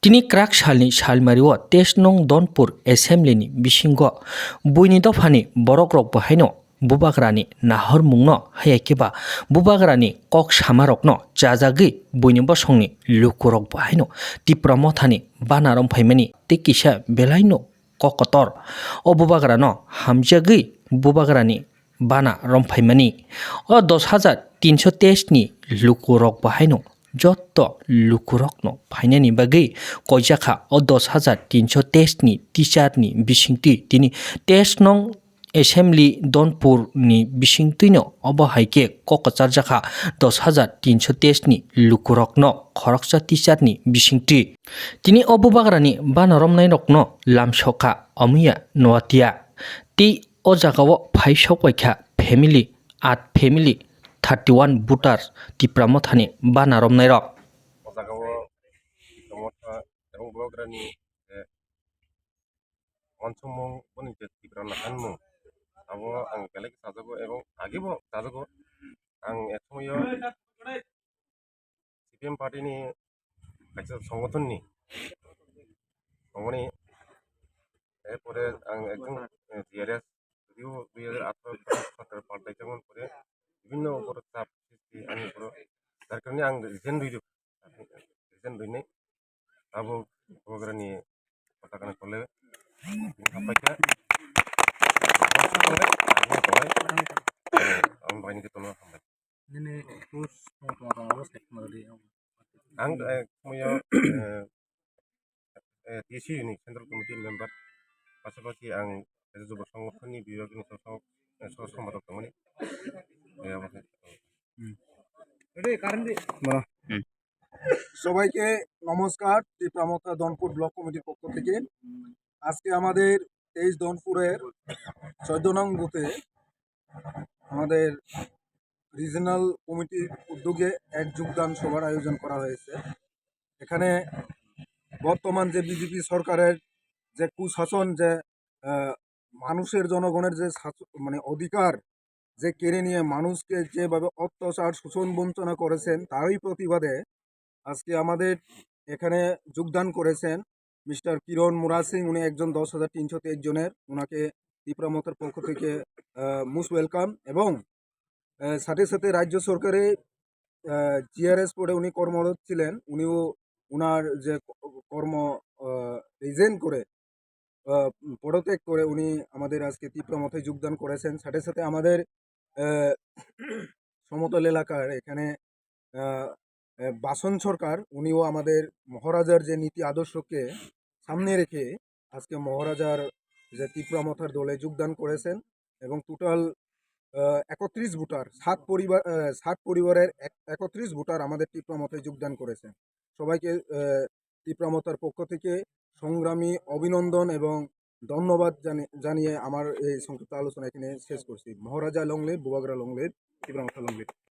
Tini krak salni salmariwo test nong Donpur Assembly ni bisingo buini dofani borokrok bahaino bubagrani nahor mungno hayakeba bubagrani kok samarokno jajagi buini bosongni lukurok bahaino tipramothani banarom phaimani tikisa belaino kokotor o bubagrano hamjagi bubagrani bana romphaimani o 10,300 test ni lukurok bahaino joto lukurokno phainani bagui koijaka o 10,300 test ni teacher ni bisingti tini test nong assembly Donpur ni bisingtino obo haike kokocharjaka 10,300 test ni lukurokno khoroksa teacher ni bisingti tini obo bagrani banoromnai rokno lamsoka amuya noatia ti o jagao phaisok waikha family 31 voters tipramothani banaromnai rok Ojagao Tipromotha এবং Bubagrani অঞ্চমং বনিতে টিপ্রানা হানমু abo ang belek sajago ebong agebo sajago ang eksomoyo CPM party ni kaisa সংগঠন ni omoni এরপরে ang একজন TRS যদিও 2018 পাল্টাই যেমন করে বিভিন্ন উপর চাপ সৃষ্টি আমি উপর যার কারণে ang রিজেন রইনাই abo Bubagrani katakan করলে sampaikan ang bahin kita no sampai Ini terus mau awas kayak kemarin ang semuanya DC ini Central Committee member পাশাপাশি ang যুব সংগঠননি বিভাগনি সম্পাদক তেমনি সবাইকে নমস্কার। টিপ্রামথা দনপুর ব্লক কমিটির পক্ষ থেকে আজকে আমাদের 23 দনপুরের 14 নং বুথে আমাদের রিজনাল কমিটির উদ্যোগে এক যোগদান সভার আয়োজন করা হয়েছে। এখানে বর্তমান যে বিজেপি সরকারের যে কুশাসন, যে মানুষের জনগণের যে মানে অধিকার যে কেড়ে নিয়ে মানুষকে যেভাবে অত্যাচার শোষণ বঞ্চনা করেছেন তারই প্রতিবাদে আজকে আমাদের এখানে যোগদান করেছেন মিস্টার কিরণ মুরা সিং। উনি একজন 10,323 জনের, ওনাকে টিপ্রামথার পক্ষ থেকে মোস্ট ওয়েলকাম। এবং সাথে সাথে রাজ্য সরকারে জিআরএস পদে উনি কর্মরত ছিলেন, উনিও ওনার যে কর্ম রিজেন করে পদত্যাগ করে উনি আমাদের আজকে টিপ্রামথায় যোগদান করেছেন। সাথে সাথে আমাদের সমতল এলাকার এখানে বাসন সরকার, উনিও আমাদের মহারাজার যে নীতি আদর্শকে সামনে রেখে আজকে মহারাজার যে টিপ্রামথার দলে যোগদান করেছেন। এবং টোটাল 31 ভোটার, 7 পরিবারের 31 ভোটার আমাদের টিপ্রামথায় যোগদান করেছেন। সবাইকে টিপ্রামথার পক্ষ থেকে সংগ্রামী অভিনন্দন এবং ধন্যবাদ জানিয়ে আমার এই সংক্ষিপ্ত আলোচনা এখানে শেষ করছি। মহারাজা লংলেট, বুবাগরা লংলেট, টিপ্রামথা লংলেট।